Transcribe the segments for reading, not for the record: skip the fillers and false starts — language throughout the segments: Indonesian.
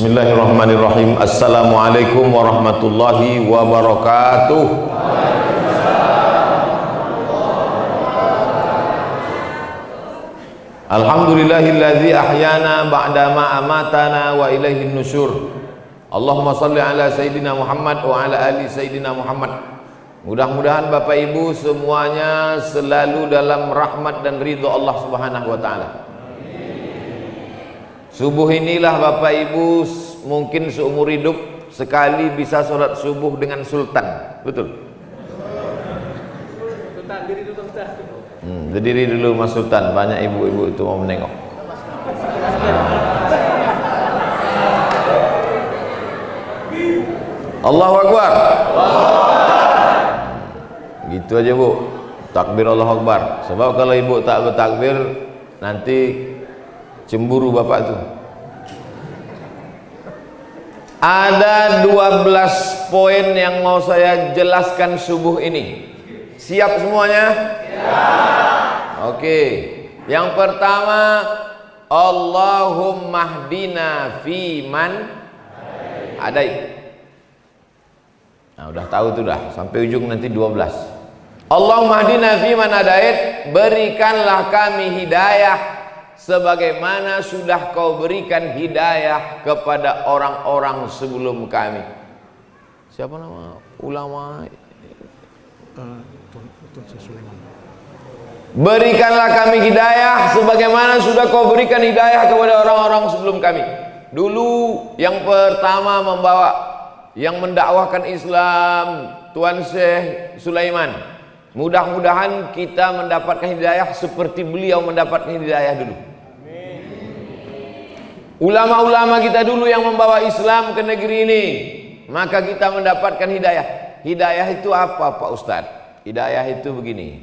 Bismillahirrahmanirrahim. Assalamualaikum warahmatullahi wabarakatuh. Alhamdulillahilladzi ahyana ba'dama amatana wa ilaihin nusyur. Allahumma salli ala Sayyidina Muhammad wa ala ali Sayyidina Muhammad. Mudah-mudahan Bapak Ibu semuanya selalu dalam rahmat dan ridho Allah Subhanahu wa taala. Subuh inilah Bapak Ibu mungkin seumur hidup sekali bisa sholat subuh dengan sultan, betul? Sultan, diri dulu Ustaz. Berdiri dulu Mas Sultan, banyak ibu-ibu itu mau menengok. Allahu Akbar. Gitu aja Bu, takbir Allahu Akbar. Sebab kalau ibu tak bertakbir nanti cemburu bapak tuh. Ada 12 poin yang mau saya jelaskan subuh ini. Siap semuanya? Siap. Oke. Yang pertama, Allahumma hdina fiman hadait. Nah, udah tahu tuh dah, sampai ujung nanti 12. Allahumma hdina fiman hadait, berikanlah kami hidayah sebagaimana sudah kau berikan hidayah kepada orang-orang sebelum kami. Siapa nama ulama? Berikanlah kami hidayah sebagaimana sudah kau berikan hidayah kepada orang-orang sebelum kami. Dulu yang pertama membawa, yang mendakwahkan Islam, Tuan Syekh Sulaiman. Mudah-mudahan kita mendapatkan hidayah seperti beliau mendapatkan hidayah dulu. Ulama-ulama kita dulu yang membawa Islam ke negeri ini, maka kita mendapatkan hidayah. Hidayah itu apa Pak Ustadz? Hidayah itu begini.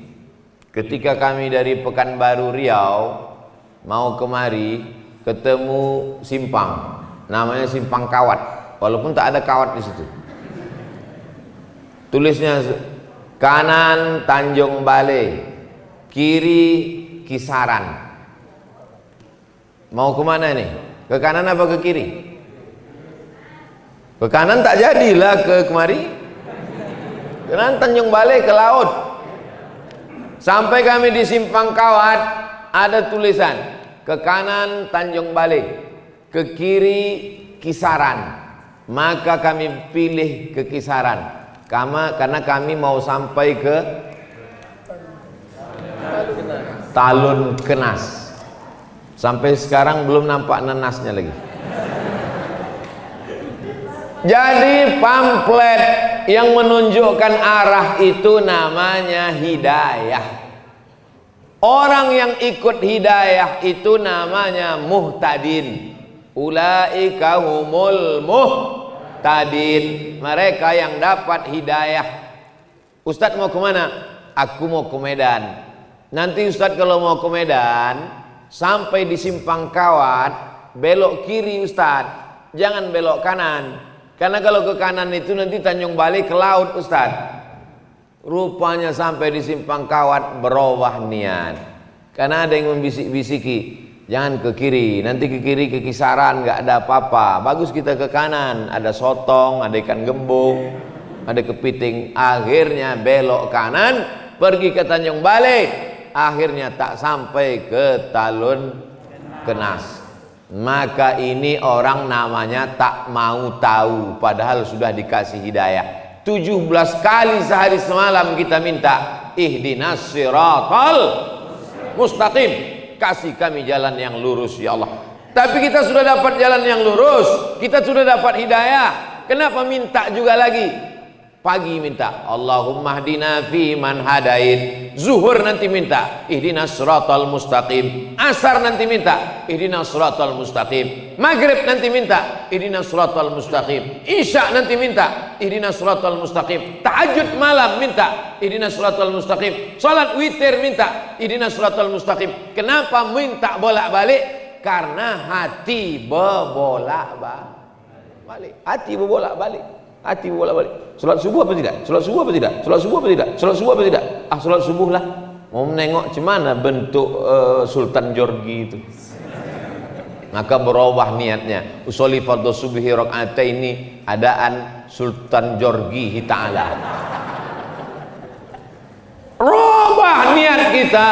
Ketika kami dari Pekanbaru Riau mau kemari, ketemu simpang, namanya Simpang Kawat, walaupun tak ada kawat di situ. Tulisnya kanan Tanjung Balai, kiri Kisaran. Mau kemana nih? Ke kanan apa ke kiri? Ke kanan tak jadilah ke kemari. Ke kanan Tanjung Balai ke laut. Sampai kami di Simpang Kawat ada tulisan ke kanan Tanjung Balai, ke kiri Kisaran. Maka kami pilih ke Kisaran karena kami mau sampai ke Talun Kenas. Sampai sekarang belum nampak nanasnya lagi. Jadi pamflet yang menunjukkan arah itu namanya hidayah. Orang yang ikut hidayah itu namanya muhtadin. Ulaika humul muhtadin. Mereka yang dapat hidayah. Ustadz mau kemana? Aku mau ke Medan. Nanti Ustadz kalau mau ke Medan, sampai di Simpang Kawat, belok kiri Ustadz, jangan belok kanan. Karena kalau ke kanan itu nanti Tanjung Balai ke laut Ustadz. Rupanya sampai di Simpang Kawat berubah niat. Karena ada yang membisik-bisiki, jangan ke kiri, nanti ke kiri ke Kisaran nggak ada apa-apa. Bagus kita ke kanan, ada sotong, ada ikan gembung, ada kepiting. Akhirnya belok kanan, pergi ke Tanjung Balai. Akhirnya tak sampai ke Talun Kenas. Maka ini orang namanya tak mau tahu, padahal sudah dikasih hidayah. 17 kali sehari semalam kita minta ihdinas siratal mustaqim, kasih kami jalan yang lurus ya Allah. Tapi kita sudah dapat jalan yang lurus, kita sudah dapat hidayah, kenapa minta juga lagi? Pagi minta Allahumma hdina fi man hadait, zuhur nanti minta ihdinas siratal mustaqim, asar nanti minta ihdinas siratal mustaqim, maghrib nanti minta ihdinas siratal mustaqim, isya nanti minta ihdinas siratal mustaqim, tahajud malam minta ihdinas siratal mustaqim, salat witir minta ihdinas siratal mustaqim. Kenapa minta bolak-balik? Karena hati berbolak-balik. Hati berbolak-balik. Hati bolak-balik. Salat subuh apa tidak? Salat subuh apa tidak? Salat subuh apa tidak? Salat subuh apa tidak? Ah, salat subuh lah. Mau menengok cemana bentuk Sultan Jorgi itu. Maka berubah niatnya. Usolli fardhu subhi rakaataini adaan Sultan Jorgi Ta'ala. Rubah niat kita.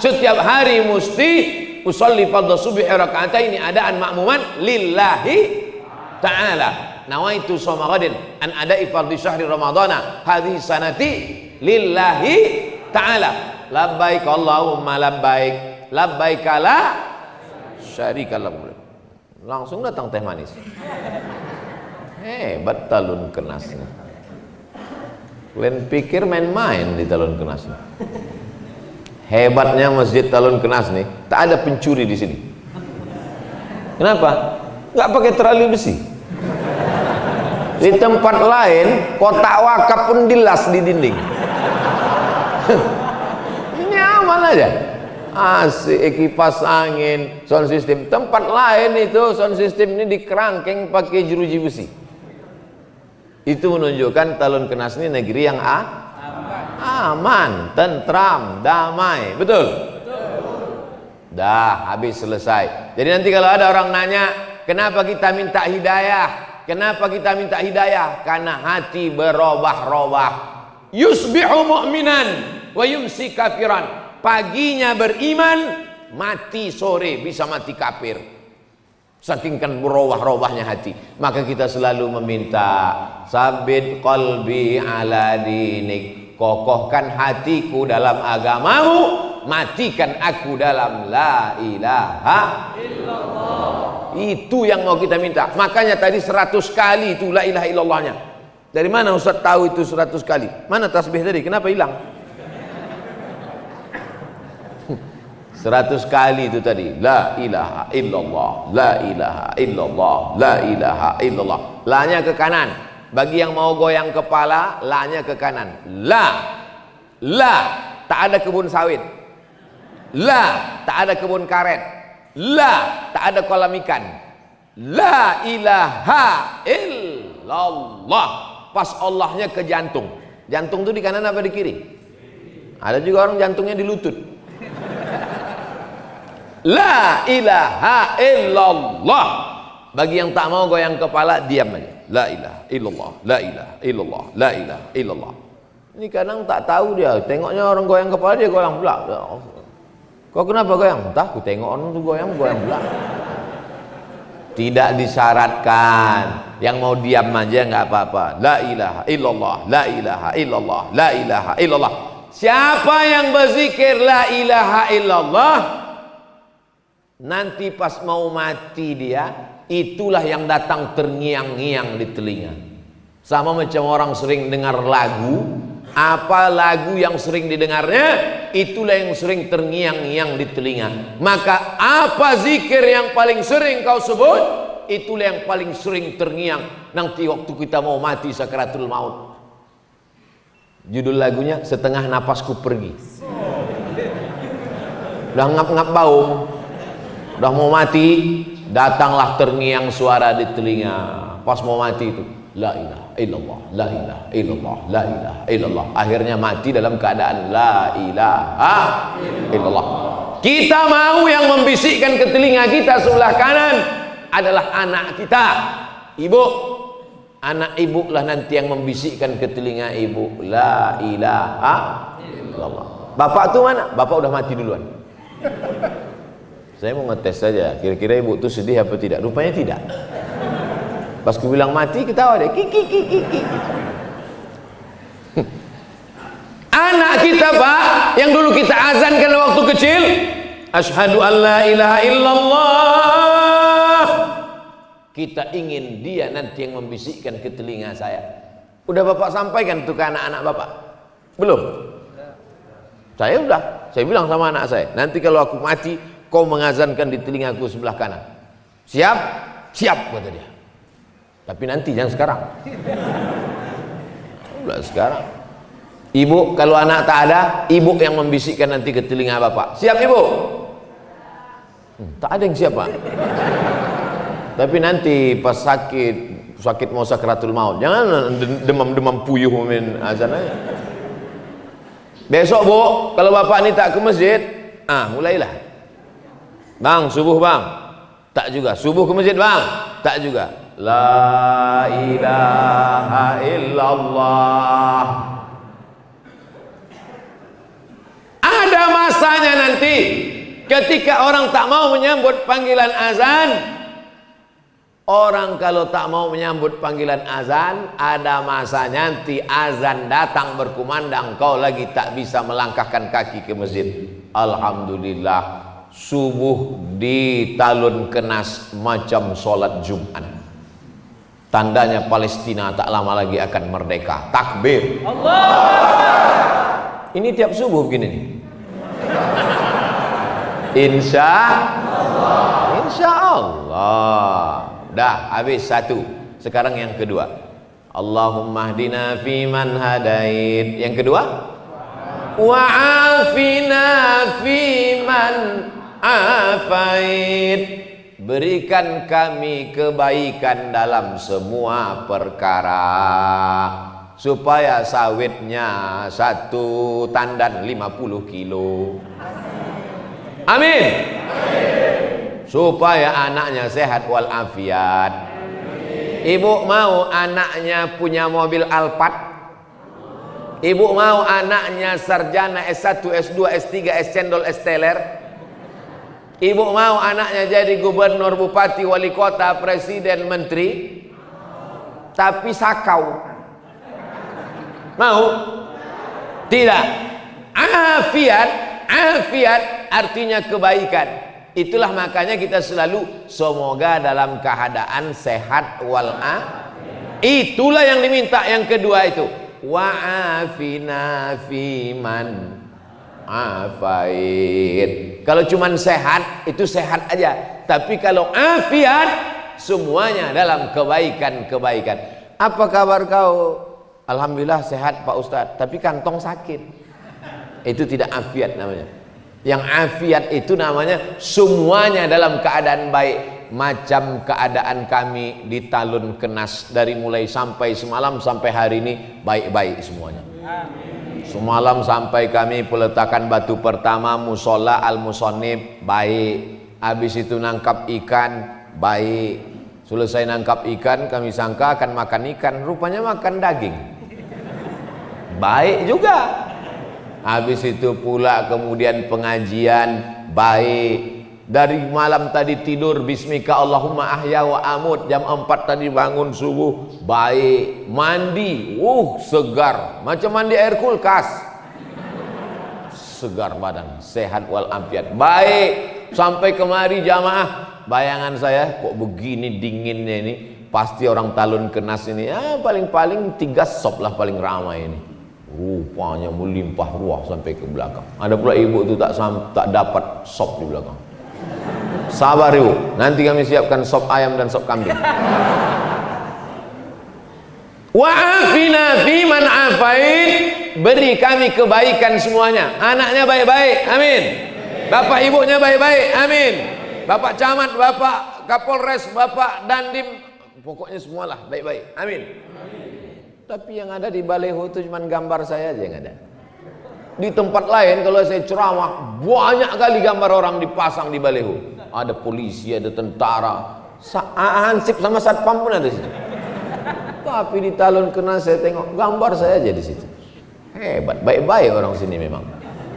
Setiap hari mesti usolli fardhu subhi rakaataini adaan makmuman lillahi ta'ala. Nawaitu shoma ghadin an ada'i fardhi syahri ramadhana hadhihi sanati lillahi ta'ala. Labbaik Allahumma labbaik labbaik la syarika lak. Langsung datang teh manis. Hebat talun kenas. Kalian pikir main-main di talun kenas. Hebatnya masjid talun kenas nih, tak ada pencuri di sini. Kenapa? Nggak pakai terali besi. Di tempat lain kotak wakaf pun dilas di dinding. Ini aman aja. Asik, kipas angin, sound system. Tempat lain itu sound system ini dikerangkeng pakai jeruji besi. Itu menunjukkan talun kenas ini negeri yang aman, tentram, damai. Betul? Dah habis selesai. Jadi nanti kalau ada orang nanya, kenapa kita minta hidayah? Kenapa kita minta hidayah? Karena hati berubah-ubah. Yusbihu mu'minan wa yumsi kafiran. Paginya beriman, mati sore bisa mati kafir. Saking kan berubah-ubahnya hati. Maka kita selalu meminta, sabit qalbi ala dinik. Kokohkan hatiku dalam agamamu, matikan aku dalam la ilaha illallah. Itu yang mau kita minta. Makanya tadi 100 kali itu la ilaha illallahnya. Dari mana Ustaz tahu itu 100 kali? Mana tasbih tadi? Kenapa hilang? 100 kali itu tadi. La ilaha illallah, la ilaha illallah, la ilaha illallah. La-nya ke kanan. Bagi yang mau goyang kepala, la-nya ke kanan. La, tak ada kebun sawit. La, tak ada kebun karet. La, tak ada kolam ikan. La ilaha illallah. Pas Allahnya ke jantung. Jantung itu di kanan apa di kiri? Ada juga orang jantungnya di lutut. La ilaha illallah. Bagi yang tak mau goyang kepala, diam aja. La ilaha illallah, la ilaha illallah, la ilaha illallah. Ini kadang tak tahu dia. Tengoknya orang goyang kepala, dia goyang pula. Kau kenapa goyang? Entah, aku tengok orang tu goyang pula. Tidak disyaratkan. Yang mau diam aja nggak apa-apa. La ilaha illallah, la ilaha illallah, la ilaha illallah. Siapa yang berzikir la ilaha illallah, nanti pas mau mati dia, itulah yang datang terngiang-ngiang di telinga. Sama macam orang sering dengar lagu, apa lagu yang sering didengarnya, itulah yang sering terngiang-ngiang di telinga. Maka apa zikir yang paling sering kau sebut, itulah yang paling sering terngiang nanti waktu kita mau mati sakaratul maut. Judul lagunya Setengah Napasku Pergi. Udah ngap-ngap bau, udah mau mati, datanglah terngiang suara di telinga. Pas mau mati itu, la ilaha illallah, la ilaha illallah, la ilaha illallah. Akhirnya mati dalam keadaan la ilaha illallah. Kita mau yang membisikkan ke telinga kita sebelah kanan adalah anak kita, ibu. Anak ibu lah nanti yang membisikkan ke telinga ibu, la ilaha illallah. Bapak tuh mana? Bapak udah mati duluan. Saya mau ngetes saja, kira-kira ibu tuh sedih apa tidak? Rupanya tidak. Pas ku bilang mati, ketawa deh. Kiki. Anak kita Pak, yang dulu kita azankan waktu kecil, asyhadu an la ilaha illallah. Kita ingin dia nanti yang membisikkan ke telinga saya. Udah Bapak sampaikan tuh ke anak-anak Bapak? Belum? Saya udah. Saya bilang sama anak saya, nanti kalau aku mati, kau mengazankan di telingaku sebelah kanan. Siap? Siap, kata dia. Tapi nanti, jangan sekarang. Udah sekarang. Ibu, kalau anak tak ada, ibu yang membisikkan nanti ke telinga Bapak. Siap ibu? Tak ada yang siap Pak. Tapi nanti pas sakit mau sakaratul maut, jangan demam-demam puyuh min azan aja. Besok Bu, kalau Bapak ini tak ke masjid, mulailah. Bang, subuh bang, Tak juga. Subuh ke masjid bang? Tak juga. La ilaha illallah. Ada masanya nanti ketika orang tak mau menyambut panggilan azan. Orang kalau tak mau menyambut panggilan azan, ada masanya nanti azan datang berkumandang, kau lagi tak bisa melangkahkan kaki ke masjid. Alhamdulillah, subuh di talun kenas macam sholat Jumat. Tandanya Palestina tak lama lagi akan merdeka. Takbir. Allah. Ini tiap subuh begini nih. Insya Allah. Dah habis satu. Sekarang yang kedua. Allahumma hdina fiman hadait. Yang kedua, wa'afina fiman afait. Berikan kami kebaikan dalam semua perkara, supaya sawitnya satu tandan 50 kilo. Amin. Supaya anaknya sehat walafiat. Ibu mau anaknya punya mobil Alphard? Ibu mau anaknya sarjana S1, S2, S3, S cendol, S teler? Ibu mau anaknya jadi gubernur, bupati, wali kota, presiden, menteri? Tapi sakau. Mau? Tidak. Afiat artinya kebaikan. Itulah makanya kita selalu semoga dalam keadaan sehat walafiat. Itulah yang diminta. Yang kedua itu wa'afina fiman afait. Kalau cuman sehat itu sehat aja, tapi kalau afiat semuanya dalam kebaikan-kebaikan. Apa kabar kau? Alhamdulillah sehat Pak Ustadz, tapi kantong sakit. Itu tidak afiat namanya. Yang afiat itu namanya semuanya dalam keadaan baik. Macam keadaan kami di talun kenas dari mulai sampai semalam sampai hari ini baik-baik semuanya. Semalam sampai kami peletakan batu pertama musola al-musonib baik. Habis itu nangkap ikan baik. Selesai nangkap ikan kami sangka akan makan ikan, rupanya makan daging. Baik juga. Habis itu pula kemudian pengajian baik. Dari malam tadi tidur bismika Allahumma ahya wa amut, jam 4 tadi bangun subuh baik. Mandi segar macam mandi air kulkas. Segar badan, sehat walafiat. Baik. Sampai kemari jamaah, bayangan saya kok begini dinginnya ini. Pasti orang talun kenas ini paling-paling 3 sop lah paling ramai ini. Rupanya melimpah ruah sampai ke belakang. Ada pula ibu itu tak dapat sop di belakang. Sabar ibu, nanti kami siapkan sop ayam dan sop kambing. Wa'afina fiman afait. Beri kami kebaikan semuanya. Anaknya baik-baik, amin. Bapak ibunya baik-baik, amin. Bapak camat, bapak kapolres, bapak dandim, pokoknya semualah baik-baik, amin. Tapi yang ada di baleho itu cuma gambar saya aja yang ada. Di tempat lain kalau saya ceramah banyak kali gambar orang dipasang di baleho. Ada polisi, ada tentara, Hansip sama satpam pun ada di situ. Tapi di talun kenas saya tengok gambar saya aja di situ. Hebat, baik-baik orang sini memang.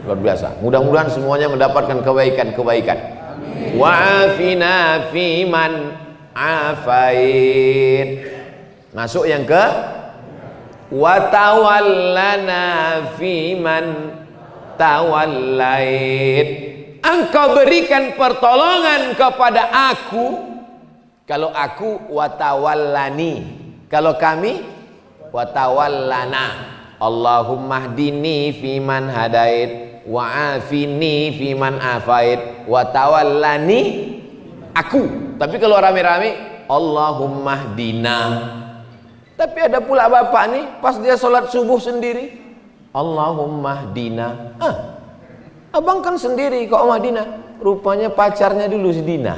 Luar biasa. Mudah-mudahan semuanya mendapatkan kebaikan-kebaikan. Wa'afina fiman afait. Masuk yang ke watawallana fiman tawallait. Engkau berikan pertolongan kepada aku. Kalau aku watawallani, kalau kami watawallana. Allahumma hdini fiman hadait wa'afini fiman afait watawallani aku. Tapi kalau rame-rame Allahumma hdina. Tapi ada pula bapak nih pas dia sholat subuh sendiri Allahumma hdina. Abang kan sendiri kok Madinah. Rupanya pacarnya dulu si Dina.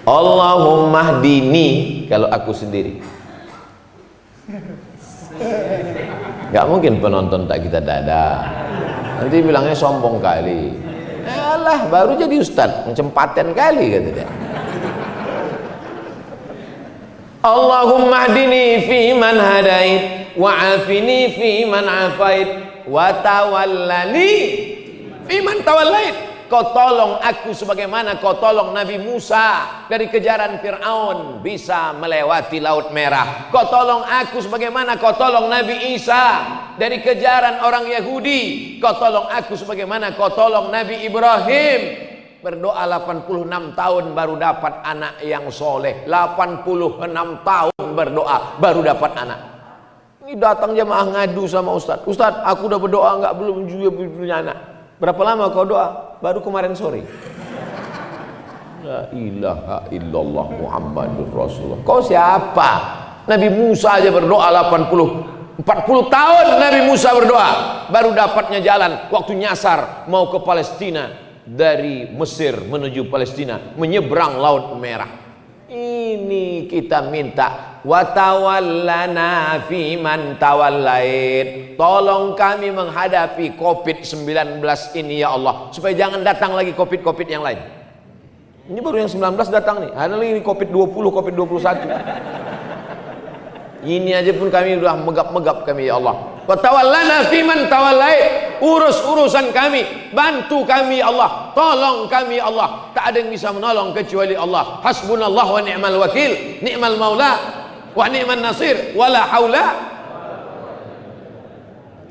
Allahumma hdini kalau aku sendiri. Gak mungkin penonton tak kita dada. Nanti bilangnya sombong kali. Alah, baru jadi ustaz, macam paten kali kata dia. Allahumma hdini fi man hadait wa afini fi man afait wa tawallani fi man tawallait. Kau tolong aku sebagaimana kau tolong Nabi Musa dari kejaran Fir'aun bisa melewati Laut Merah. Kau tolong aku sebagaimana kau tolong Nabi Isa dari kejaran orang Yahudi. Kau tolong aku sebagaimana kau tolong Nabi Ibrahim. Berdoa 86 tahun baru dapat anak yang soleh. 86 tahun berdoa baru dapat anak. Ini datang jemaah ngadu sama Ustaz. Ustaz, aku udah berdoa belum juga punya anak. Berapa lama kau doa? Baru kemarin sore. La ilaha illallah Muhammadur Rasulullah. Kau siapa? Nabi Musa aja berdoa 40 tahun Nabi Musa berdoa baru dapatnya jalan waktu nyasar mau ke Palestina dari Mesir menuju Palestina menyeberang Laut Merah. Ini kita minta wa tawallana fi man tawallait. Tolong kami menghadapi Covid-19 ini ya Allah, supaya jangan datang lagi Covid yang lain. Ini baru yang 19 datang nih. Ada lagi Covid-20, Covid-21. Ini aja pun kami sudah megap-megap kami ya Allah. Wa tawallana fi man tawallait. Urus urusan kami, bantu kami ya Allah, tolong kami ya Allah. Tak ada yang bisa menolong kecuali Allah. Hasbunallah wa ni'mal wakil, ni'mal maula wa ni'man nasir, wala haula.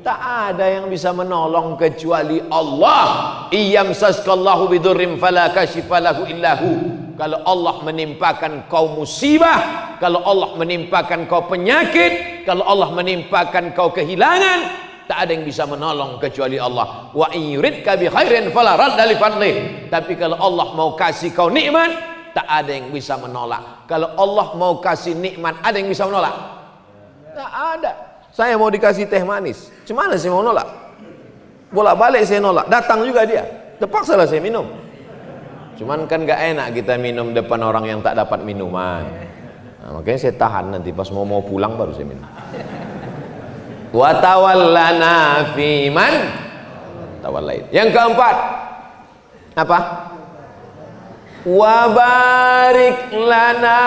Tak ada yang bisa menolong kecuali Allah. Iyamsaskallahu bidurrim fala kashifa lahu illahu. Kalau Allah menimpakan kau musibah, kalau Allah menimpakan kau penyakit, kalau Allah menimpakan kau kehilangan, tak ada yang bisa menolong kecuali Allah. Wa in yuridka bi khairin fala radda li fadlih. Tapi kalau Allah mau kasih kau nikmat, tak ada yang bisa menolak. Kalau Allah mau kasih nikmat, ada yang bisa menolak? Tak ada. Saya mau dikasih teh manis, gimana sih mau nolak? Bolak-balik saya nolak, datang juga dia, terpaksa lah saya minum. Cuman kan gak enak kita minum depan orang yang tak dapat minuman. Nah, makanya saya tahan, nanti pas mau pulang baru saya minum. Wa tawallana fi man tawallait. Yang keempat apa? Wa barik lana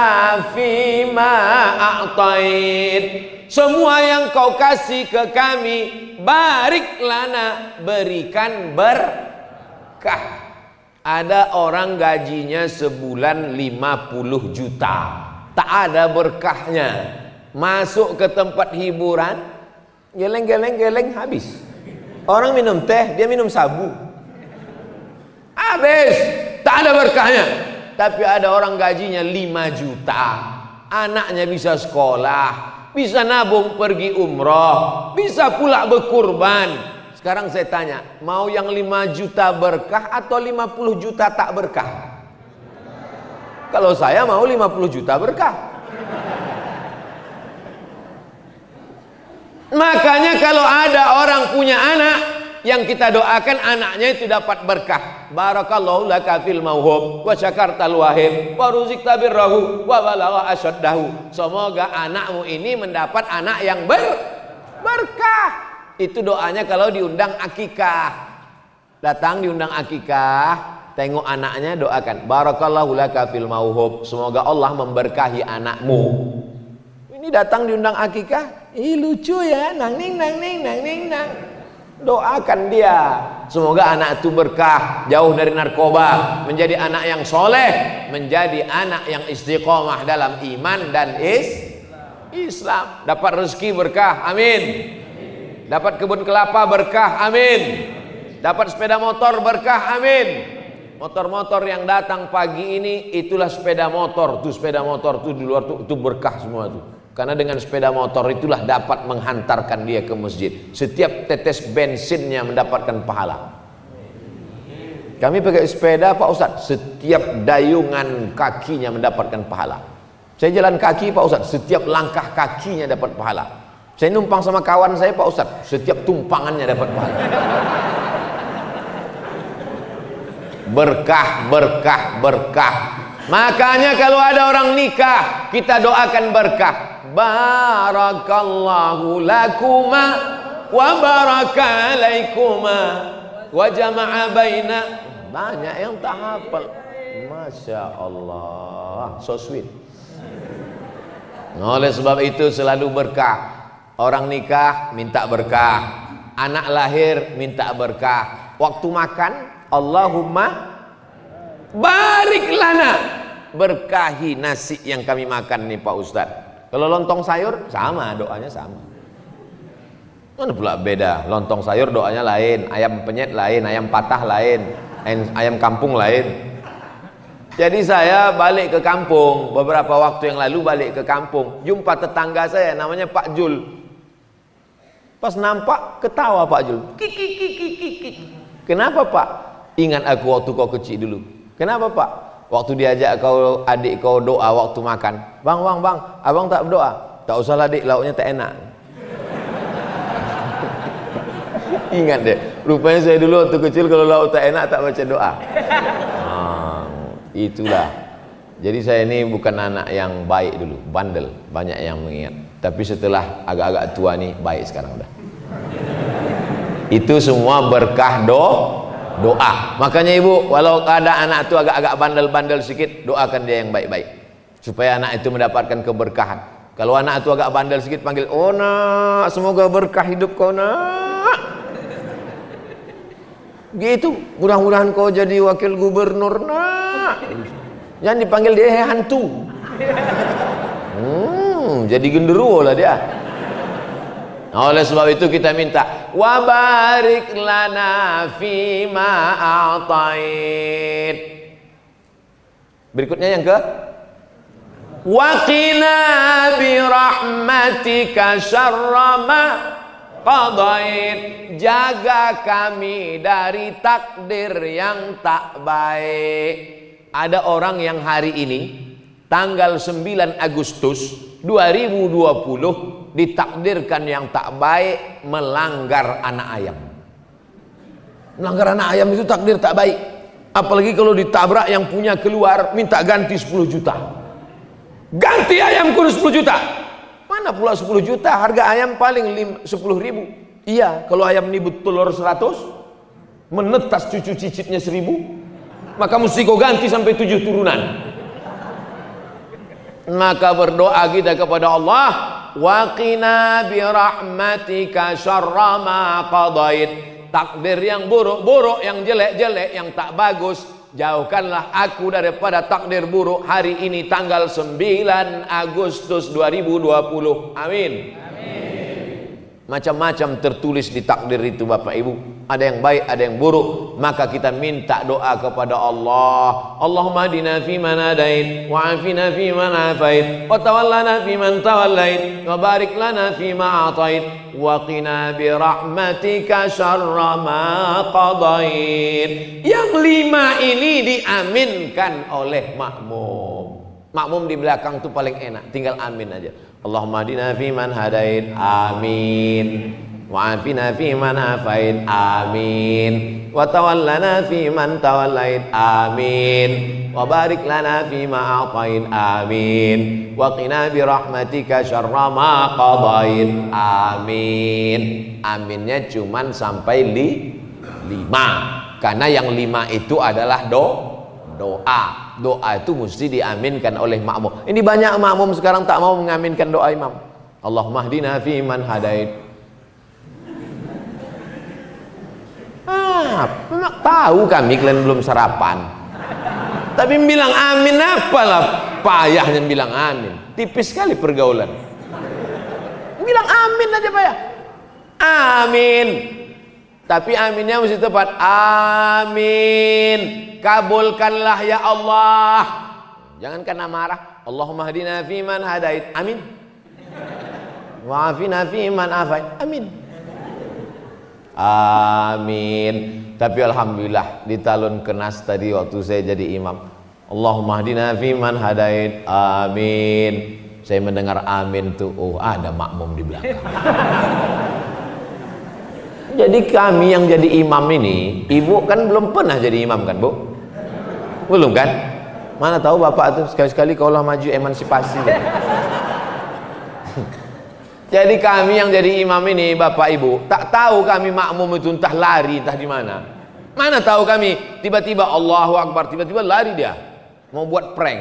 fi ma a'tait. Semua yang kau kasih ke kami, barik lana, berikan berkah. Ada orang gajinya sebulan 50 juta, tak ada berkahnya. Masuk ke tempat hiburan, geleng habis. Orang minum teh, dia minum sabu, habis, tak ada berkahnya. Tapi ada orang gajinya 5 juta, anaknya bisa sekolah, bisa nabung pergi umroh, bisa pula berkurban. Sekarang saya tanya, mau yang 5 juta berkah atau 50 juta tak berkah? Kalau saya mau 50 juta berkah. Makanya kalau ada orang punya anak, yang kita doakan anaknya itu dapat berkah. Barakallahu laka fil mauhub wa syakartal wahib wa ruzikta birrahu wa balagha asyaddahu. Semoga anakmu ini mendapat anak yang berkah. Itu doanya kalau diundang akikah. Datang diundang akikah, tengok anaknya, doakan barakallahu laka fil mauhub, semoga Allah memberkahi anakmu. Ini datang diundang akikah, lucu ya, nang ning. Doakan dia, semoga anak itu berkah, jauh dari narkoba, menjadi anak yang soleh, menjadi anak yang istiqomah dalam iman dan Islam, dapat rezeki berkah, amin. Dapat kebun kelapa berkah, amin. Dapat sepeda motor berkah, amin. Motor-motor yang datang pagi ini, itulah sepeda motor. Tuh sepeda motor tuh di luar tuh, itu berkah semua tuh. Karena dengan sepeda motor itulah dapat menghantarkan dia ke masjid. Setiap tetes bensinnya mendapatkan pahala. Kami pakai sepeda Pak Ustadz, setiap dayungan kakinya mendapatkan pahala. Saya jalan kaki Pak Ustadz, setiap langkah kakinya dapat pahala. Saya numpang sama kawan saya Pak Ustadz, setiap tumpangannya dapat pahala. Berkah. Makanya kalau ada orang nikah, kita doakan berkah. Barakallahu lakuma wa baraka alaikuma wa jama'a baina Banyak yang tak hafal. Masya Allah, so sweet. Oleh sebab itu selalu berkah. Orang nikah minta berkah, anak lahir minta berkah. Waktu makan, Allahumma barik lana, berkahi nasi yang kami makan nih Pak Ustadz. Kalau lontong sayur sama, doanya sama. Mana pula beda? Lontong sayur doanya lain, ayam penyet lain, ayam patah lain, ayam kampung lain. Jadi saya balik ke kampung beberapa waktu yang lalu, balik ke kampung, jumpa tetangga saya namanya Pak Jul. Pas nampak ketawa Pak Jul. Kiki. Kenapa Pak? Ingat aku waktu kau kecil dulu. Kenapa Pak? Waktu diajak kau adik kau doa waktu makan. Bang, abang tak berdoa. Tak usah lah dik, lauknya tak enak. Ingat deh, rupanya saya dulu waktu kecil kalau lauk tak enak tak baca doa. Itulah. Jadi saya ini bukan anak yang baik dulu, bandel, banyak yang mengingat. Tapi setelah agak-agak tua nih baik sekarang udah. Itu semua berkah doa. Makanya ibu, walau ada anak itu agak-agak bandel-bandel sedikit, doakan dia yang baik-baik supaya anak itu mendapatkan keberkahan. Kalau anak itu agak bandel sedikit, panggil, oh nak, semoga berkah hidup kau nak. Gitu, mudah-mudahan kau jadi wakil gubernur nak. Jangan dipanggil dia hantu. Jadi genderuwo lah dia. Nah, oleh sebab itu kita minta wa barik lana fima a'tait. Berikutnya yang ke wa qina bi rahmatika syarra ma qadait. Jaga kami dari takdir yang tak baik. Ada orang yang hari ini tanggal 9 Agustus 2020 ditakdirkan yang tak baik melanggar anak ayam. Melanggar anak ayam itu takdir tak baik. Apalagi kalau ditabrak yang punya keluar minta ganti 10 juta. Ganti ayam kudu 10 juta. Mana pula 10 juta? Harga ayam paling 10.000. Iya, kalau ayam ini bertelur 100, menetas cucu cicitnya 1.000, maka mesti kau ganti sampai 7 turunan. Maka berdoa kita kepada Allah, wa qina bi rahmatika syarra ma qadait. Takdir yang buruk-buruk, yang jelek-jelek, yang tak bagus, jauhkanlah aku daripada takdir buruk hari ini tanggal 9 Agustus 2020. Amin. Macam-macam tertulis di takdir itu Bapak Ibu. Ada yang baik, ada yang buruk. Maka kita minta doa kepada Allah. Allahumma hadina fi man hadait, wa afina fi man afait, wa tawallana fi man tawallait, wa barik lana fi ma atait, wa qina bi rahmatika syarra ma qadait. Yang 5 ini diaminkan oleh makmum. Makmum di belakang itu paling enak, tinggal amin aja. Allahumma hadina fi man hadait, amin. Wa afina fi man afait, amin. Wa tawallana fi man tawallait, amin. Wa barik lana fi ma atait, amin. Wa qina bi rahmatika syarra ma qadait, amin. Aminnya cuman sampai 5. Karena yang 5 itu adalah doa. Doa itu mesti diaminkan oleh makmum. Ini banyak makmum sekarang tak mau mengaminkan doa imam. Allahumma hdina fi man hadait. Memang tahu kami kalian belum sarapan. Tapi bilang amin apalah payahnya bilang amin. Tipis sekali pergaulan. Bilang amin aja payah. Amin. Tapi aminnya mesti tepat. Amin. Kabulkanlah ya Allah. Jangan kena marah. Allahumma hadina fi man hadait. Amin. Wa afina fi man afait. Amin. Amin. Tapi alhamdulillah di talun kenas tadi waktu saya jadi imam. Allahumma hadina fi man hadait. Amin. Saya mendengar amin tuh. Oh, ada makmum di belakang. Jadi kami yang jadi imam ini, ibu kan belum pernah jadi imam kan Bu? Belum kan? Mana tahu bapak tuh sekali-sekali kaulah maju emansipasi. Jadi kami yang jadi imam ini bapak ibu, tak tahu kami makmum itu entah lari entah di mana. Mana tahu kami, tiba-tiba Allahu Akbar, tiba-tiba lari dia mau buat prank.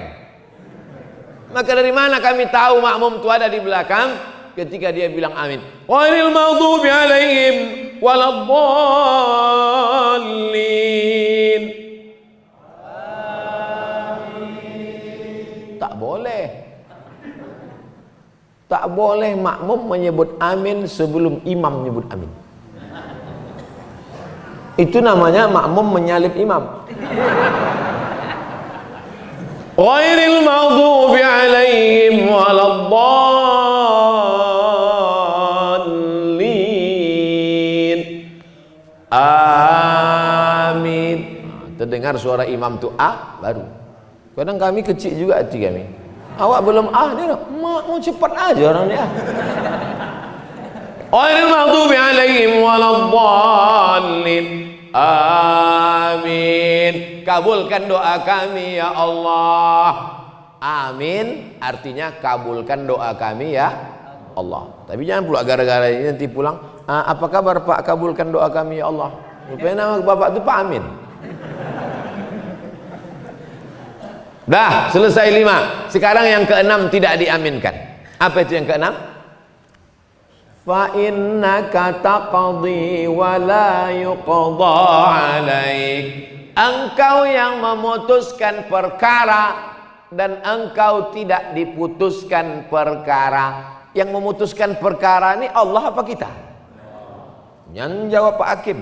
Maka dari mana kami tahu makmum itu ada di belakang ketika dia bilang amin? Ghairil maghdubi alaihim waladdallin. Tak boleh. Tak boleh makmum menyebut amin sebelum imam menyebut amin. Itu namanya makmum menyalip imam. Ghairil maghdubi alaihim waladdallin. Amin. Terdengar suara imam tu baru. Kadang kami kecil juga hati kami. Awak belum dia nak, mak mau cepat aja orang ni Ghairil maghdubi alaihim waladdallin. Amin. Kabulkan doa kami ya Allah. Amin artinya kabulkan doa kami ya Allah. Tapi jangan pula gara-gara ini nanti pulang, apa kabar Pak, kabulkan doa kami ya Allah. Rupanya nama bapak itu Pak Amin. Dah selesai 5. Sekarang yang ke-6 tidak diaminkan. Apa itu yang ke-6? Fa innaka taqdi wa la yuqda alaik. Engkau yang memutuskan perkara dan engkau tidak diputuskan perkara. Yang memutuskan perkara ini Allah apa kita? Yang jawab Pak Hakim.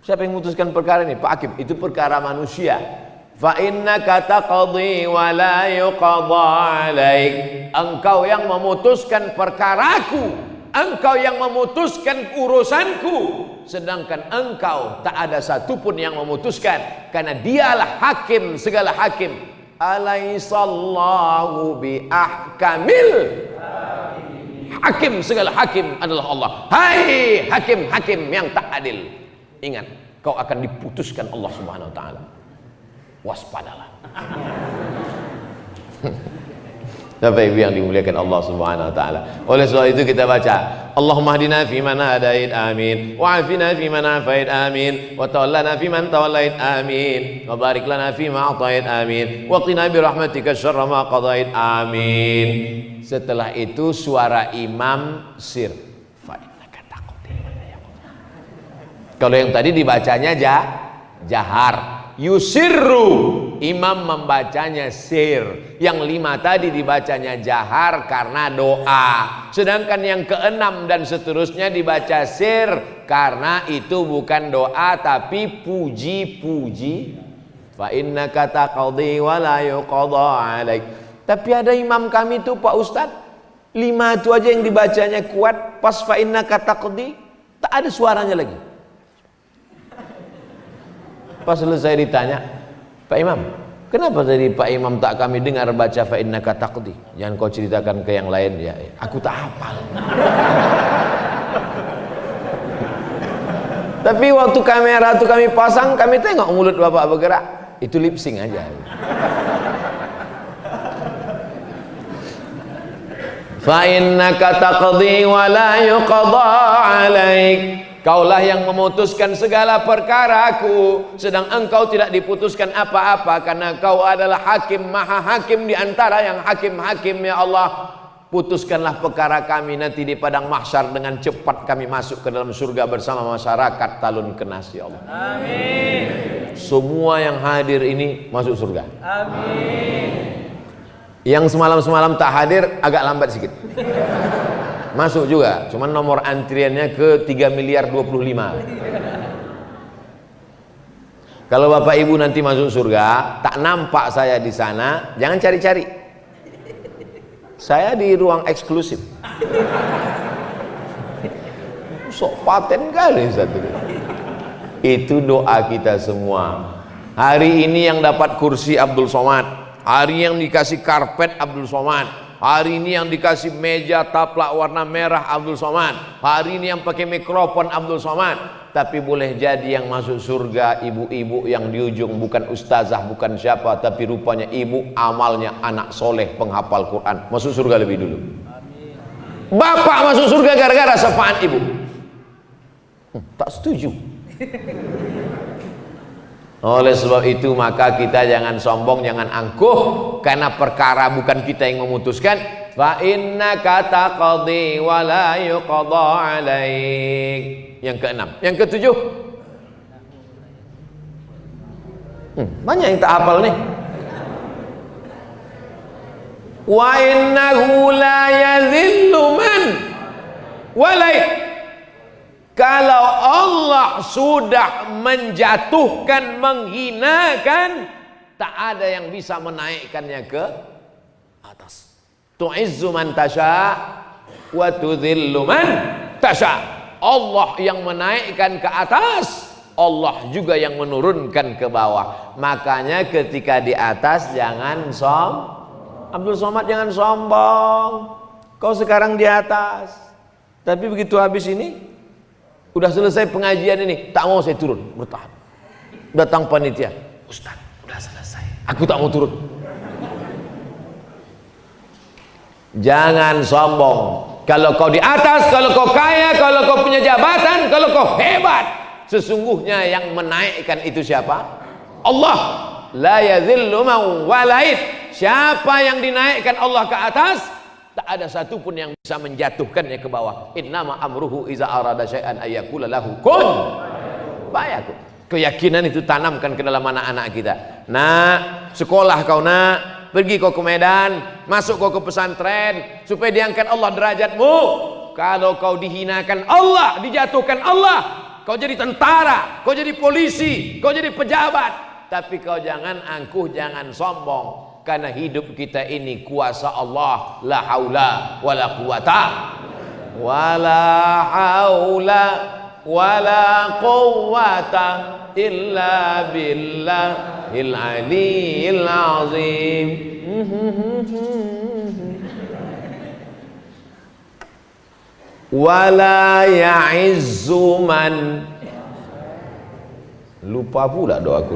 Siapa yang memutuskan perkara ini? Pak Hakim. Itu perkara manusia. Fa innaka taqdi wa la yuqda alaik. Engkau yang memutuskan perkaraku, engkau yang memutuskan urusanku, sedangkan engkau tak ada satupun yang memutuskan, karena dialah hakim segala hakim. Alaihissallahu bi ahkamil hakim, segala hakim adalah Allah. Hai hakim-hakim yang tak adil, ingat kau akan diputuskan Allah Subhanahu wa taala. Waspadalah. Bapak Ibu yang dimuliakan Allah Subhanahu wa taala. Oleh sebab itu kita baca, Allahumma hdina fi man hadait, amin. Wa afina fi man afait, amin. Wa tawallana fi man tawallait, amin. Wa barik lana fi ma atait, amin. Wa qina bi rahmatika syarra ma qadait, amin. Setelah itu suara imam sir. Fa innaka taqdi. Kalau yang tadi dibacanya jahar. Yusirru, imam membacanya sir. Yang 5 tadi dibacanya jahar karena doa. Sedangkan yang ke-6 dan seterusnya dibaca sir karena itu bukan doa tapi puji-puji. Fa innaka taqdi wa la yuqda alaik. Tapi ada imam kami itu Pak Ustadz, 5 itu aja yang dibacanya kuat, pas fa innaka taqdi tak ada suaranya lagi. Pas selesai ditanya, Pak Imam, kenapa tadi Pak Imam tak kami dengar baca fa innaka taqdi? Jangan kau ceritakan ke yang lain ya. Aku tak hafal. Tapi waktu kamera itu kami pasang, kami tengok mulut Bapak bergerak. Itu lip sync aja. Fa innaka taqdi wa la yuqda alaik. Kaulah yang memutuskan segala perkaraku, sedang engkau tidak diputuskan apa-apa, karena kau adalah hakim, maha hakim di antara yang hakim-hakim ya Allah. Putuskanlah perkara kami nanti di padang mahsyar, dengan cepat kami masuk ke dalam surga bersama masyarakat Talun Kenas ya Allah. Amin. Semua yang hadir ini masuk surga. Amin. Yang semalam-semalam tak hadir agak lambat sedikit. Masuk juga, cuman nomor antriannya ke 3.025.000.000. Kalau Bapak Ibu nanti masuk surga, tak nampak saya di sana, jangan cari-cari. Saya di ruang eksklusif. Sok paten kali satu. Itu doa kita semua. Hari ini yang dapat kursi Abdul Somad, hari yang dikasih karpet Abdul Somad, hari ini yang dikasih meja taplak warna merah Abdul Somad, hari ini yang pakai mikrofon Abdul Somad. Tapi boleh jadi yang masuk surga ibu-ibu yang di ujung bukan ustazah, bukan siapa, tapi rupanya ibu amalnya anak soleh penghafal Quran, masuk surga lebih dulu. Bapak masuk surga gara-gara syafaat ibu. Tak setuju. Oleh sebab itu maka kita jangan sombong, jangan angkuh, karena perkara bukan kita yang memutuskan. Fa innaka taqdi wa la yuqda alaik. Yang keenam. Yang ketujuh, banyak yang tak hafal nih. Wa innahu la yadhillu man walai. Kalau Allah sudah menjatuhkan, menghinakan, tak ada yang bisa menaikkannya ke atas. Tu'izzu man tasha wa tudhillu man tasha. Allah yang menaikkan ke atas, Allah juga yang menurunkan ke bawah. Makanya ketika di atas jangan Abdul Somad, jangan sombong. Kau sekarang di atas, tapi begitu habis ini, udah selesai pengajian ini, tak mau saya turun, bertahan. Datang panitia, Ustaz, udah selesai, aku tak mau turun. Jangan sombong. Kalau kau di atas, kalau kau kaya, kalau kau punya jabatan, kalau kau hebat, sesungguhnya yang menaikkan itu siapa? Allah. La yadhillu man walait. Siapa yang dinaikkan Allah ke atas, tak ada satupun yang bisa menjatuhkannya ke bawah. Innama amruhu iza arada syai'an ayyakula lahu kun fayakun. Keyakinan itu tanamkan ke dalam anak-anak kita. Nak, sekolah kau nak, pergi kau ke Medan, masuk kau ke pesantren, supaya diangkat Allah derajatmu. Kalau kau dihinakan Allah, dijatuhkan Allah, kau jadi tentara, kau jadi polisi, kau jadi pejabat, tapi kau jangan angkuh, jangan sombong. Karena hidup kita ini kuasa Allah. La haula wala quwata wala haula wala quwata illa billahil aliyil azim. Wala ya'izzu man, lupa pula doaku.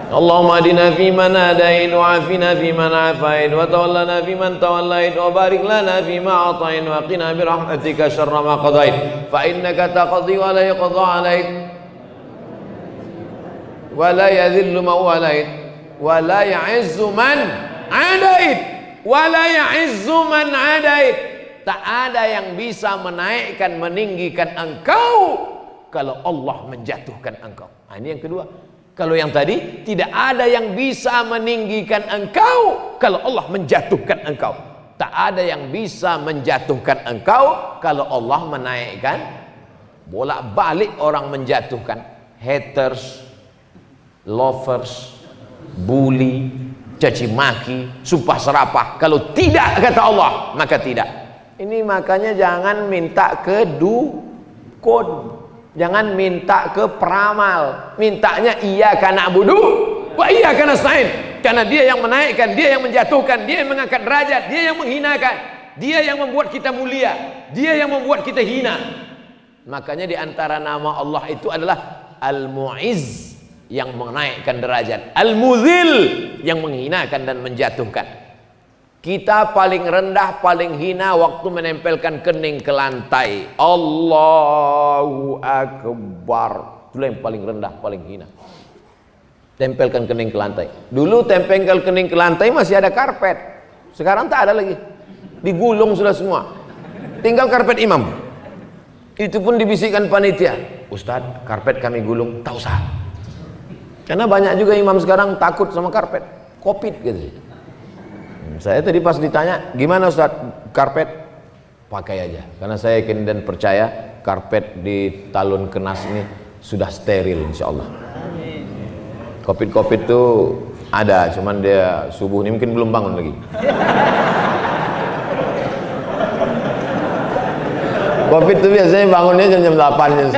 Allahumma adina fi man hadain wa afina fi man afain wa tawallana fi man tawallait wa barik lana fi ma atain wa qina bi rahmatika syarra ma qadait fa innaka taqdi wa la yuqda alaik wa la yadhillu man walait wa la ya'izzu man adait wa la ya'izzu man adait. Tak ada yang bisa menaikkan, meninggikan engkau kalau Allah menjatuhkan engkau. Nah, ini yang kedua. Kalau yang tadi, tidak ada yang bisa meninggikan engkau kalau Allah menjatuhkan engkau. Tak ada yang bisa menjatuhkan engkau kalau Allah menaikkan. Bolak-balik orang menjatuhkan. Haters, lovers, bully, caci maki, sumpah serapah. Kalau tidak kata Allah, maka tidak. Ini makanya jangan minta ke dukun. Jangan minta ke peramal, mintanya iyyaka na'budu wa iyyaka nasta'in. Karena dia yang menaikkan, dia yang menjatuhkan, dia yang mengangkat derajat, dia yang menghinakan, dia yang membuat kita mulia, dia yang membuat kita hina. Makanya di antara nama Allah itu adalah Al-Mu'izz, yang menaikkan derajat, Al-Mudhil, yang menghinakan dan menjatuhkan. Kita paling rendah, paling hina waktu menempelkan kening ke lantai. Allahu Akbar. Itulah yang paling rendah, paling hina. Tempelkan kening ke lantai. Dulu tempelkan kening ke lantai masih ada karpet. Sekarang tak ada lagi. Digulung sudah semua. Tinggal karpet imam. Itu pun dibisikkan panitia. Ustadz, karpet kami gulung. Tak usah. Karena banyak juga imam sekarang takut sama karpet. Covid gitu. Saya tadi pas ditanya, gimana Ustaz karpet? Pakai aja, karena saya yakin dan percaya karpet di Talun Kenas ini sudah steril insya Allah. Covid itu ada, cuman dia subuh ini mungkin belum bangun lagi. Covid itu biasanya bangunnya jam 8, jam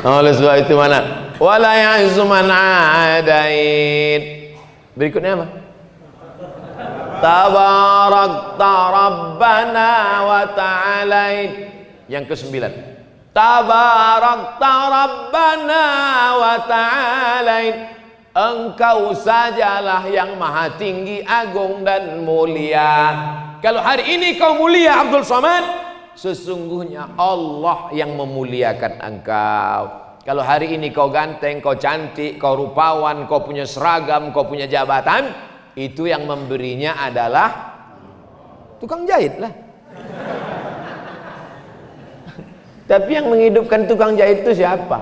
9. Oleh sebab itu mana? Wala ya'izzu man adait. Berikutnya apa? Tabarakta Rabbana wa ta'alait. Yang ke-9. Tabarakta Rabbana wa ta'alait. Engkau sajalah yang maha tinggi, agung dan mulia. Kalau hari ini kau mulia Abdul Somad, Sesungguhnya Allah yang memuliakan engkau. Kalau hari ini kau ganteng, kau cantik, kau rupawan, kau punya seragam, kau punya jabatan, itu yang memberinya adalah tukang jahit lah. Tapi yang menghidupkan tukang jahit itu siapa?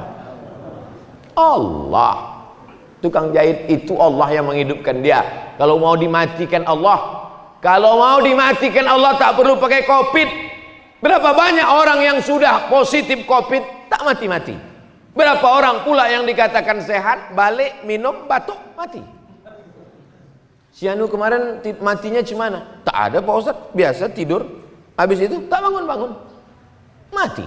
Allah. Tukang jahit itu Allah yang menghidupkan dia. Kalau mau dimatikan Allah, tak perlu pakai COVID. Berapa banyak orang yang sudah positif COVID tak mati-mati? Berapa orang pula yang dikatakan sehat, balik minum batuk mati? Si Anu kemarin matinya gimana? Tak ada Pak Ustaz, biasa tidur, habis itu tak bangun-bangun, mati.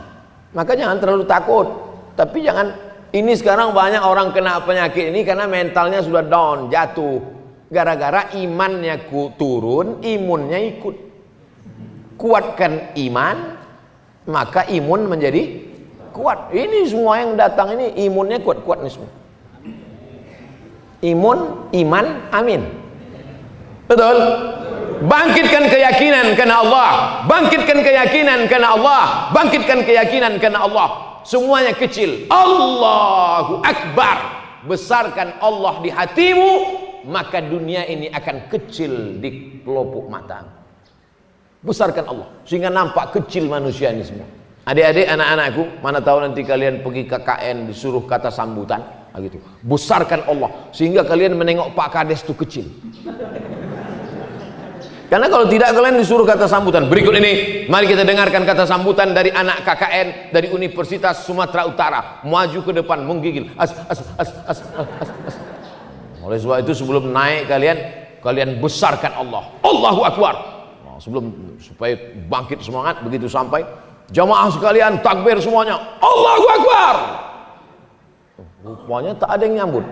Maka jangan terlalu takut. Tapi jangan, ini sekarang banyak orang kena penyakit ini karena mentalnya sudah down, jatuh. Gara-gara imannya turun, imunnya ikut. Kuatkan iman, maka imun menjadi kuat. Ini semua yang datang ini imunnya kuat-kuat nih semua. Imun, iman, amin. Betul? Bangkitkan keyakinan karena Allah. Bangkitkan keyakinan karena Allah. Bangkitkan keyakinan karena Allah. Semuanya kecil. Allahu Akbar. Besarkan Allah di hatimu, maka dunia ini akan kecil di pelupuk mata. Besarkan Allah sehingga nampak kecil manusia ini semua. Adik-adik, anak-anakku, mana tahu nanti kalian pergi KKN disuruh kata sambutan, gitu. Besarkan Allah sehingga kalian menengok Pak Kades itu kecil. Karena kalau tidak kalian disuruh kata sambutan. Berikut ini mari kita dengarkan kata sambutan dari anak KKN dari Universitas Sumatera Utara. Maju ke depan menggigil. Oleh sebab itu sebelum naik kalian besarkan Allah. Allahu Akbar. Nah, sebelum supaya bangkit semangat, begitu sampai jamaah sekalian takbir semuanya. Allahu Akbar. Rupanya tak ada yang nyambut.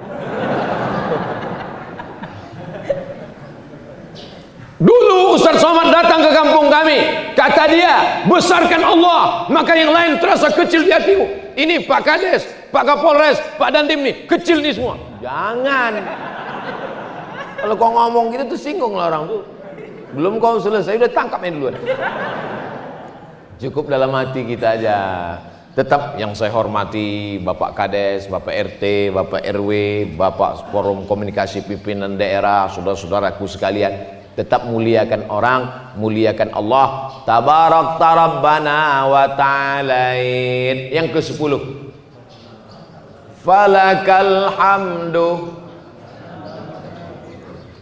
Dulu Ustaz Somad datang ke kampung kami, kata dia, besarkan Allah, maka yang lain terasa kecil di hatimu. Ini Pak Kades, Pak Kapolres, Pak Dandim nih, kecil nih semua. Jangan. Kalau kau ngomong gitu tuh singgung lah orang tuh. Belum kau selesai udah tangkapnya duluan. Cukup dalam hati kita aja. Tetap yang saya hormati Bapak Kades, Bapak RT, Bapak RW, Bapak Forum Komunikasi Pimpinan Daerah, saudara-saudaraku sekalian. Tetap muliakan orang, muliakan Allah. Tabarak Rabbana wa ta'alain. Yang ke-10. Falakal hamdu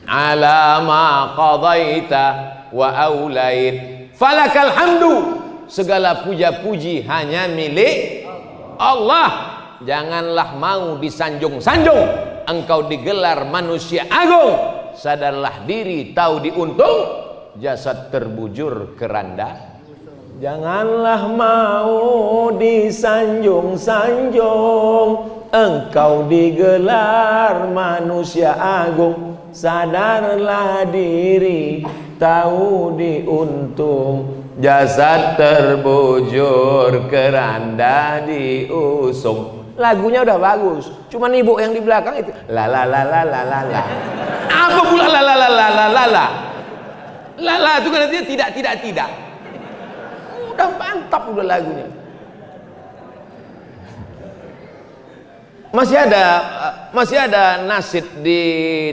ala ma qadaita wa aulait. Falakal hamdu. Segala puja-puji hanya milik Allah. Janganlah mau disanjung-sanjung. Engkau digelar manusia agung. Sadarlah diri, tahu diuntung, jasad terbujur keranda. Janganlah mau disanjung-sanjung, engkau digelar manusia agung. Sadarlah diri, tahu diuntung, jasad terbujur keranda diusung. Lagunya udah bagus, cuman ibu yang di belakang itu la la la la la la la. Apa pula la la la la la la la? La la itu kan artinya tidak. Udah mantap udah lagunya. Masih ada nasid di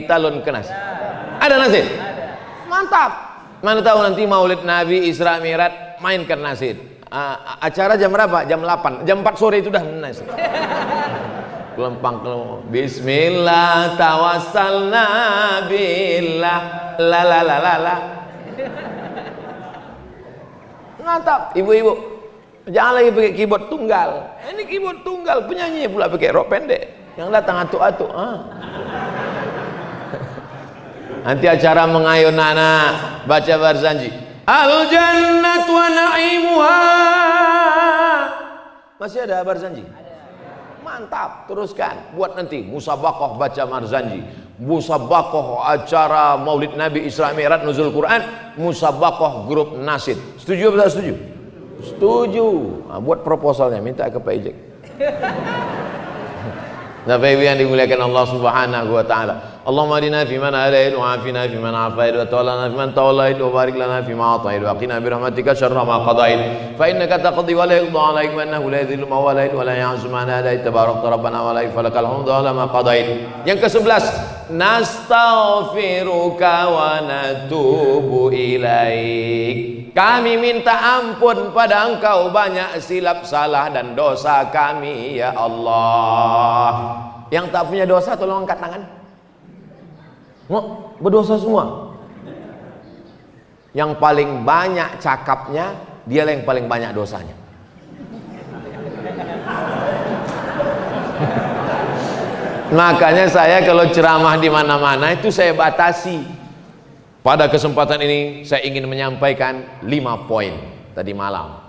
Talun Kenas. Ada nasid? Mantap. Mana tahu nanti Maulid Nabi Isra Mi'raj mainkan nasid. Acara jam berapa? Jam 8. Jam 4 sore itu dah nasid. Kelempang. Bismillah tawassalna billah la la la la la. Mantap, ibu-ibu. Jangan lagi pakai keyboard tunggal. Ini keyboard tunggal, penyanyi pula pakai rok pendek. Yang datang atuk-atuk. Nanti acara mengayun anak baca barzanji. Al jannat wa na'imuha. Masih ada barzanji? Mantap, teruskan. Buat nanti musabaqah baca barzanji, musabaqah acara Maulid Nabi Isra Mi'raj Nuzul Quran, musabaqah grup nasid. Setuju atau tak setuju? Setuju. Nah, buat proposalnya minta ke Pak Ijek. Bapak Ibu yang dimuliakan Allah Subhanahu wa taala. Allahumma hadina fi man hadait wa afina fi man afait wa tawallana fi man tawallait wa barik lana fi ma atait wa qina bi rahmatika syarra ma qadait fa innaka taqdi wa la yuqda alaik wa innahu la yadhillu man walait wa la ya'zu man hadait tabarakta rabbana wa la falakal hamdu ala ma qadait. Yang ke-11, nastaghfiruka wa natubu ilaik. Kami minta ampun pada Engkau banyak silap salah dan dosa kami ya Allah. Yang tak punya dosa tolong angkat tangan. Oh, berdosa semua. Yang paling banyak cakapnya, dialah yang paling banyak dosanya. Makanya saya kalau ceramah di mana-mana itu saya batasi. Pada kesempatan ini saya ingin menyampaikan 5 poin tadi malam.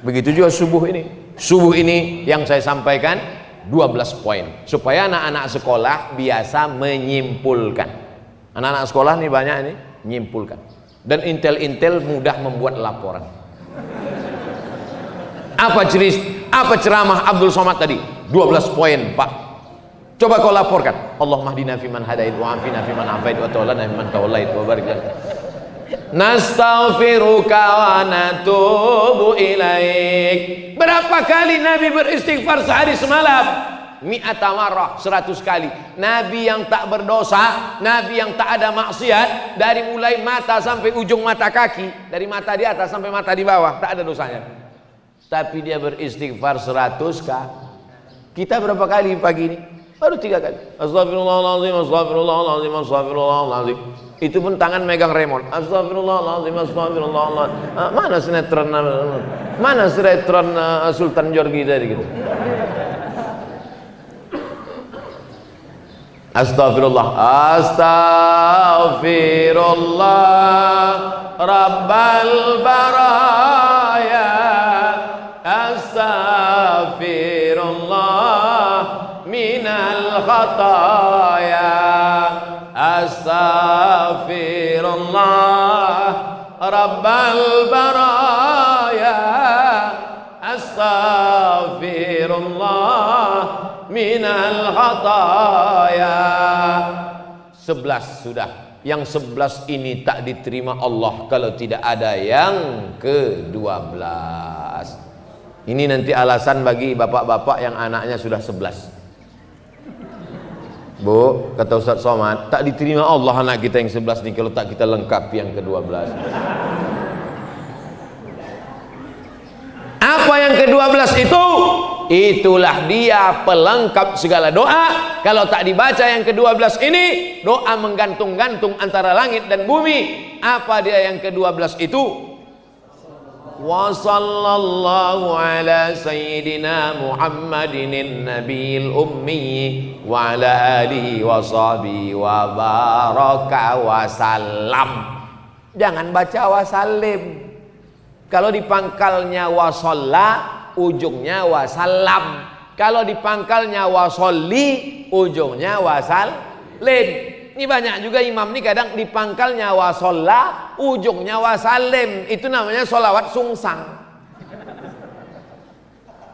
Begitu juga subuh ini. Subuh ini yang saya sampaikan 12 poin supaya anak-anak sekolah biasa menyimpulkan. Anak-anak sekolah nih banyak ini menyimpulkan. Dan intel-intel mudah membuat laporan. Apa ceramah Abdul Somad tadi? 12 poin, Pak. Coba kau laporkan. Allahumma hdina fiman hadait wa afina fiman afait wa tawallana fiman tawallait wa barik lana. Nastaghfiruka wa natubu ilaik. Berapa kali Nabi beristighfar sehari semalam? Mi'ata marrah, 100 kali. Nabi yang tak berdosa, Nabi yang tak ada maksiat, dari mulai mata sampai ujung mata kaki, dari mata di atas sampai mata di bawah, tak ada dosanya. Tapi dia beristighfar 100 kali. Kita berapa kali pagi ini? Baru 3 kali. Astagfirullahaladzim, astagfirullahaladzim, astagfirullahaladzim. Itu pun tangan megang remote. Astagfirullahaladzim, astagfirullahaladzim. Mana sinetron Sultan Jorgi tadi gitu. Astagfirullah, astagfirullah Rabbal baraya, astagfirullah minal khataya, astagfirullah Rabbal baraya, astagfirullah minal khataya. 11 sudah. Yang 11 ini tak diterima Allah kalau tidak ada yang ke-12. Ini nanti alasan bagi bapak-bapak yang anaknya sudah 11. Bu, kata Ustaz Somad, tak diterima Allah anak kita yang 11 ini kalau tak kita lengkapi yang ke-12. Apa yang ke-12 itu? Itulah dia pelengkap segala doa. Kalau tak dibaca yang ke-12 ini, doa menggantung-gantung antara langit dan bumi. Apa dia yang ke-12 itu? Wa sallallahu ala sayyidina Muhammadin nabiyil ummi wa ala alihi wa sahbihi wa baraka wa salam. Jangan baca wa salim. Kalau di pangkalnya wa shalla, ujungnya wa salam. Kalau di pangkalnya wa sholli, ujungnya wa salim. Ini banyak juga imam nih kadang di pangkalnya wa sholla, ujungnya wa salim. Itu namanya sholawat sungsang.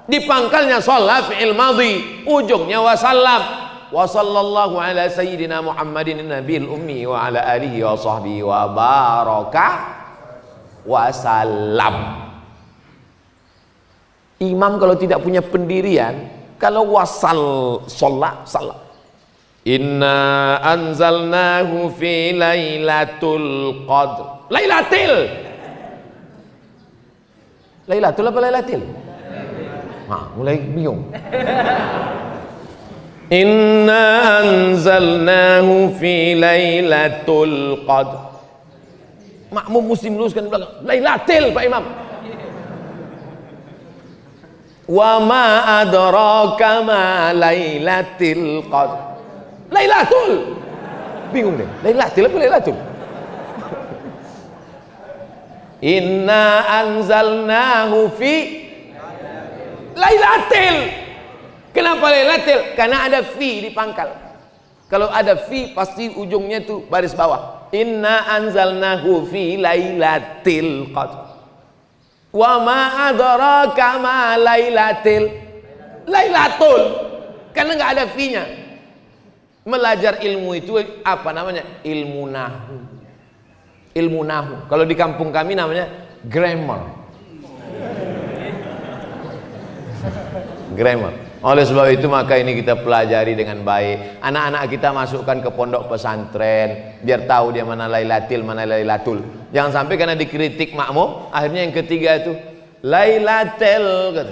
Di pangkalnya sholla fi'il madhi, ujungnya wa salam. Wa sallallahu ala sayyidina Muhammadin nabiyil ummi wa ala alihi wa sahbihi wa baraka wa salam. Imam kalau tidak punya pendirian, kalau wasal sholat salah. Inna anzalnahu fi lailatul qadr. Lailatul apa lailatul? Mulai bingung. Inna anzalnahu fi lailatul qadr. Makmum muslim luruskan di belakang. Lailatul Pak Imam. Wa ma adraka ma lailatul qadr. Lailatul. Bingung deh. Lailatul apa lailatul? Inna anzalnahu fi lailatul. Kenapa lailatul? Karena ada fi di pangkal. Kalau ada fi pasti ujungnya itu baris bawah. Inna anzalnahu fi lailatul qadr. Wa ma adraka ma lailatul. Lailatul. Karena enggak ada fi-nya. Belajar ilmu itu apa namanya? Ilmu nahu. Ilmu nahu. Kalau di kampung kami namanya grammar. Grammar. Oleh sebab itu maka ini kita pelajari dengan baik. Anak-anak kita masukkan ke pondok pesantren biar tahu dia mana lailatul, mana lailatul. Jangan sampai karena dikritik makmum, akhirnya yang ketiga itu lailatul.